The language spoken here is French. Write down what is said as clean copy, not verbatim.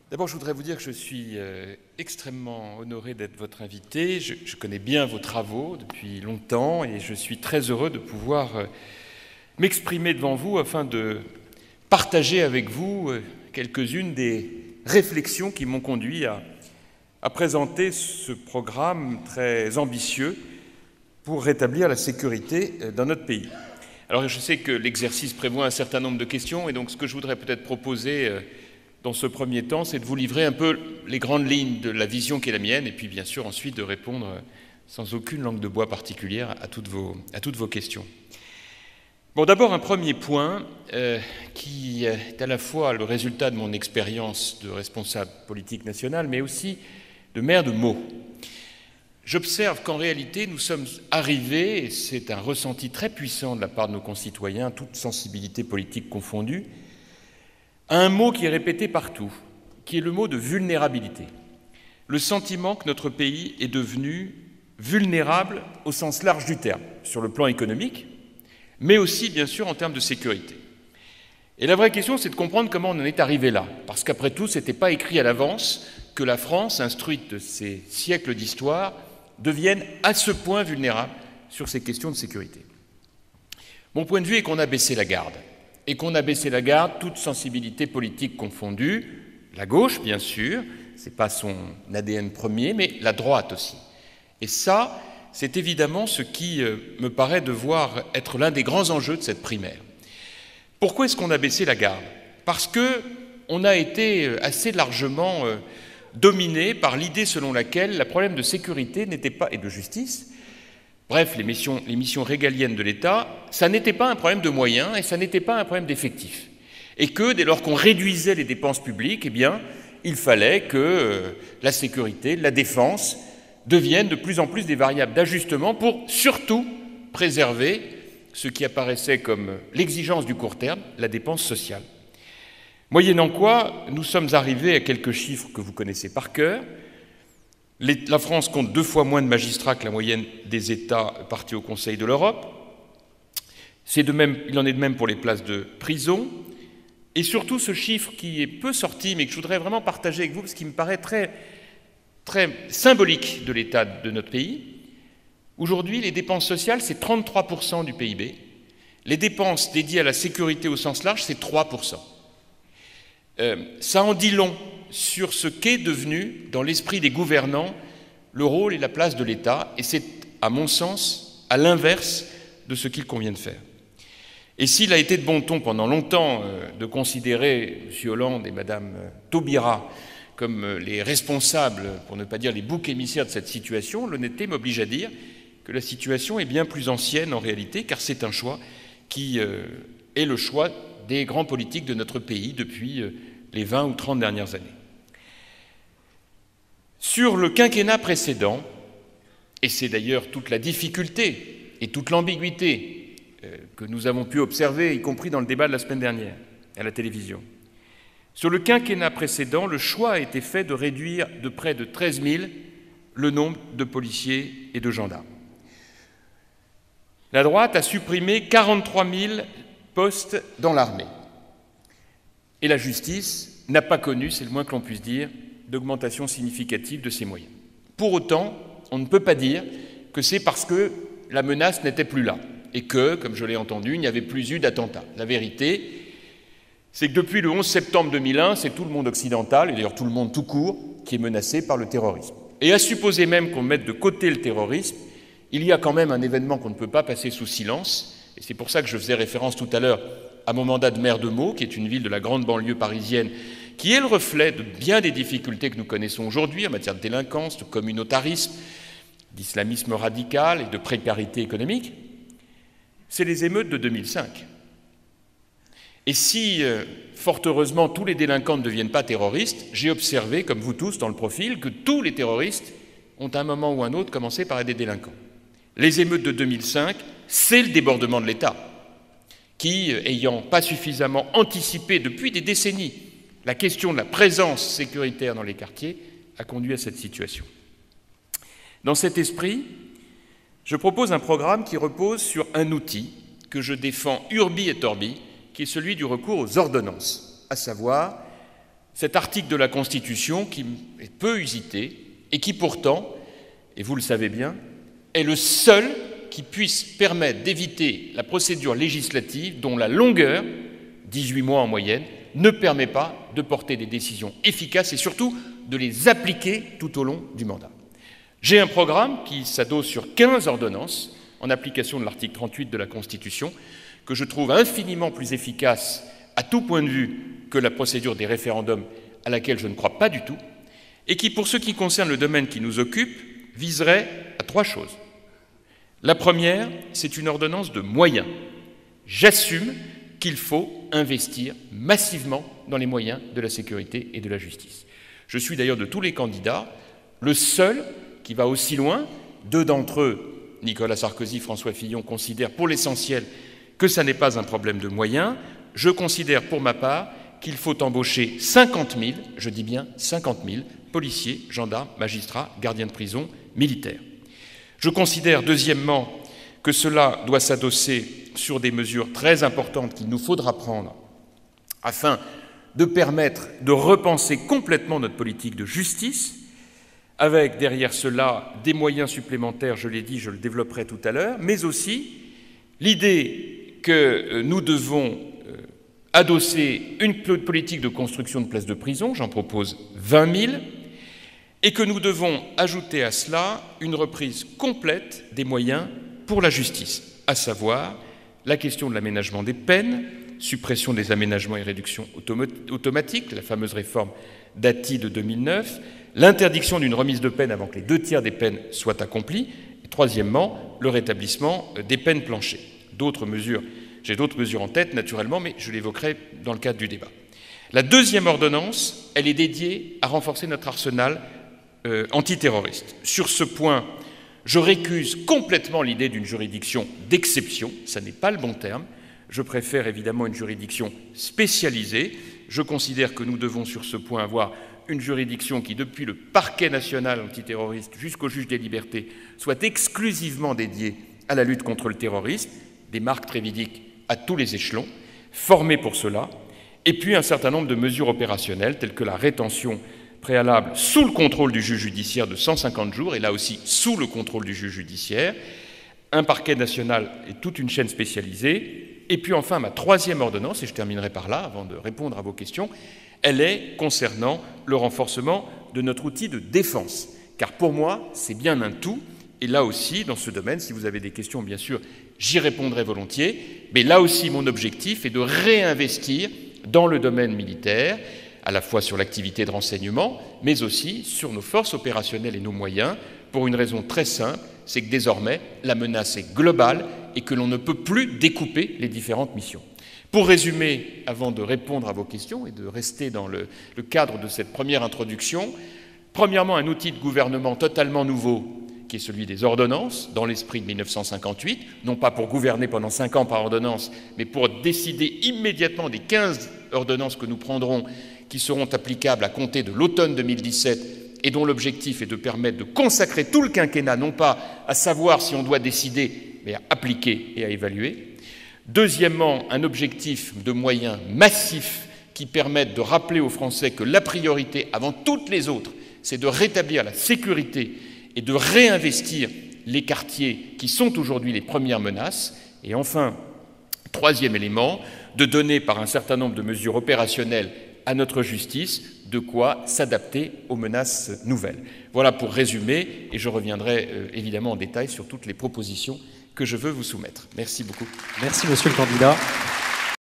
D'abord, je voudrais vous dire que je suis extrêmement honoré d'être votre invité. Je connais bien vos travaux depuis longtemps et je suis très heureux de pouvoir m'exprimer devant vous afin de partager avec vous quelques-unes des réflexions qui m'ont conduit à présenter ce programme très ambitieux pour rétablir la sécurité dans notre pays. Alors, je sais que l'exercice prévoit un certain nombre de questions et donc ce que je voudrais peut-être proposer dans ce premier temps, c'est de vous livrer un peu les grandes lignes de la vision qui est la mienne et puis bien sûr ensuite de répondre sans aucune langue de bois particulière à toutes vos questions. Bon, d'abord un premier point qui est à la fois le résultat de mon expérience de responsable politique national, mais aussi de maire de Meaux. J'observe qu'en réalité, nous sommes arrivés, et c'est un ressenti très puissant de la part de nos concitoyens, toutes sensibilités politiques confondues, à un mot qui est répété partout, qui est le mot de vulnérabilité. Le sentiment que notre pays est devenu vulnérable au sens large du terme, sur le plan économique, mais aussi, bien sûr, en termes de sécurité. Et la vraie question, c'est de comprendre comment on en est arrivé là, parce qu'après tout, ce n'était pas écrit à l'avance que la France, instruite de ses siècles d'histoire, devienne à ce point vulnérable sur ces questions de sécurité. Mon point de vue est qu'on a baissé la garde. Et qu'on a baissé la garde, toute sensibilité politique confondue, la gauche bien sûr, ce n'est pas son ADN premier, mais la droite aussi. Et ça, c'est évidemment ce qui me paraît devoir être l'un des grands enjeux de cette primaire. Pourquoi est-ce qu'on a baissé la garde? Parce qu'on a été assez largement dominé par l'idée selon laquelle le problème de sécurité n'était pas, et de justice, bref, les missions régaliennes de l'État, ça n'était pas un problème de moyens et ça n'était pas un problème d'effectifs. Et que dès lors qu'on réduisait les dépenses publiques, eh bien, il fallait que la sécurité, la défense deviennent de plus en plus des variables d'ajustement pour surtout préserver ce qui apparaissait comme l'exigence du court terme, la dépense sociale. Moyennant quoi, nous sommes arrivés à quelques chiffres que vous connaissez par cœur. La France compte 2 fois moins de magistrats que la moyenne des États partis au Conseil de l'Europe. Il en est de même pour les places de prison. Et surtout, ce chiffre qui est peu sorti, mais que je voudrais vraiment partager avec vous, parce qu'il me paraît très, très symbolique de l'état de notre pays. Aujourd'hui, les dépenses sociales, c'est 33% du PIB. Les dépenses dédiées à la sécurité au sens large, c'est 3%. Ça en dit long sur ce qu'est devenu, dans l'esprit des gouvernants, le rôle et la place de l'État, et c'est, à mon sens, à l'inverse de ce qu'il convient de faire. Et s'il a été de bon ton pendant longtemps de considérer M. Hollande et Mme Taubira comme les responsables, pour ne pas dire les boucs émissaires de cette situation, l'honnêteté m'oblige à dire que la situation est bien plus ancienne en réalité, car c'est un choix qui est le choix des grands politiques de notre pays depuis les 20 ou 30 dernières années. Sur le quinquennat précédent, et c'est d'ailleurs toute la difficulté et toute l'ambiguïté que nous avons pu observer, y compris dans le débat de la semaine dernière à la télévision, sur le quinquennat précédent, le choix a été fait de réduire de près de 13 000 le nombre de policiers et de gendarmes. La droite a supprimé 43 000 postes dans l'armée. Et la justice n'a pas connu, c'est le moins que l'on puisse dire, d'augmentation significative de ses moyens. Pour autant, on ne peut pas dire que c'est parce que la menace n'était plus là et que, comme je l'ai entendu, il n'y avait plus eu d'attentats. La vérité, c'est que depuis le 11 septembre 2001, c'est tout le monde occidental, et d'ailleurs tout le monde tout court, qui est menacé par le terrorisme. Et à supposer même qu'on mette de côté le terrorisme, il y a quand même un événement qu'on ne peut pas passer sous silence, et c'est pour ça que je faisais référence tout à l'heure à mon mandat de maire de Meaux, qui est une ville de la grande banlieue parisienne, qui est le reflet de bien des difficultés que nous connaissons aujourd'hui en matière de délinquance, de communautarisme, d'islamisme radical et de précarité économique, c'est les émeutes de 2005. Et si, fort heureusement, tous les délinquants ne deviennent pas terroristes, j'ai observé, comme vous tous dans le profil, que tous les terroristes ont à un moment ou un autre commencé par être des délinquants. Les émeutes de 2005, c'est le débordement de l'État, qui, ayant pas suffisamment anticipé depuis des décennies la question de la présence sécuritaire dans les quartiers, a conduit à cette situation. Dans cet esprit, je propose un programme qui repose sur un outil que je défends urbi et orbi, qui est celui du recours aux ordonnances, à savoir cet article de la Constitution qui est peu usité et qui pourtant, et vous le savez bien, est le seul qui puisse permettre d'éviter la procédure législative dont la longueur, 18 mois en moyenne, ne permet pas de porter des décisions efficaces et surtout de les appliquer tout au long du mandat. J'ai un programme qui s'adosse sur 15 ordonnances en application de l'article 38 de la Constitution que je trouve infiniment plus efficace à tout point de vue que la procédure des référendums à laquelle je ne crois pas du tout et qui, pour ce qui concerne le domaine qui nous occupe, viserait à 3 choses. La première, c'est une ordonnance de moyens. J'assume qu'il faut investir massivement dans les moyens de la sécurité et de la justice. Je suis d'ailleurs de tous les candidats le seul qui va aussi loin. 2 d'entre eux, Nicolas Sarkozy, François Fillon, considèrent pour l'essentiel que ça n'est pas un problème de moyens. Je considère pour ma part qu'il faut embaucher 50 000, je dis bien 50 000, policiers, gendarmes, magistrats, gardiens de prison, militaires. Je considère, deuxièmement, que cela doit s'adosser sur des mesures très importantes qu'il nous faudra prendre afin de permettre de repenser complètement notre politique de justice, avec derrière cela des moyens supplémentaires, je l'ai dit, je le développerai tout à l'heure, mais aussi l'idée que nous devons adosser une politique de construction de places de prison, j'en propose 20 000, et que nous devons ajouter à cela une reprise complète des moyens pour la justice, à savoir la question de l'aménagement des peines, suppression des aménagements et réductions automatiques, la fameuse réforme Dati de 2009, l'interdiction d'une remise de peine avant que les 2 tiers des peines soient accomplies, et troisièmement, le rétablissement des peines planchers. J'ai d'autres mesures en tête, naturellement, mais je l'évoquerai dans le cadre du débat. La deuxième ordonnance, elle est dédiée à renforcer notre arsenal antiterroriste. Sur ce point, je récuse complètement l'idée d'une juridiction d'exception, ça n'est pas le bon terme. Je préfère évidemment une juridiction spécialisée. Je considère que nous devons sur ce point avoir une juridiction qui, depuis le parquet national antiterroriste jusqu'au juge des libertés, soit exclusivement dédiée à la lutte contre le terrorisme, des marques très vidiques à tous les échelons, formés pour cela, et puis un certain nombre de mesures opérationnelles telles que la rétention préalable sous le contrôle du juge judiciaire de 150 jours, et là aussi sous le contrôle du juge judiciaire, un parquet national et toute une chaîne spécialisée, et puis enfin ma troisième ordonnance, et je terminerai par là avant de répondre à vos questions, elle est concernant le renforcement de notre outil de défense, car pour moi c'est bien un tout, et là aussi dans ce domaine, si vous avez des questions bien sûr, j'y répondrai volontiers, mais là aussi mon objectif est de réinvestir dans le domaine militaire, à la fois sur l'activité de renseignement, mais aussi sur nos forces opérationnelles et nos moyens, pour une raison très simple, c'est que désormais, la menace est globale et que l'on ne peut plus découper les différentes missions. Pour résumer, avant de répondre à vos questions et de rester dans le cadre de cette première introduction, premièrement, un outil de gouvernement totalement nouveau, qui est celui des ordonnances, dans l'esprit de 1958, non pas pour gouverner pendant 5 ans par ordonnance, mais pour décider immédiatement des 15 ordonnances que nous prendrons, qui seront applicables à compter de l'automne 2017, et dont l'objectif est de permettre de consacrer tout le quinquennat, non pas à savoir si on doit décider, mais à appliquer et à évaluer. Deuxièmement, un objectif de moyens massifs qui permettent de rappeler aux Français que la priorité, avant toutes les autres, c'est de rétablir la sécurité et de réinvestir les quartiers qui sont aujourd'hui les premières menaces. Et enfin, troisième élément, de donner par un certain nombre de mesures opérationnelles à notre justice de quoi s'adapter aux menaces nouvelles. Voilà pour résumer, et je reviendrai évidemment en détail sur toutes les propositions que je veux vous soumettre. Merci beaucoup. Merci, monsieur le candidat.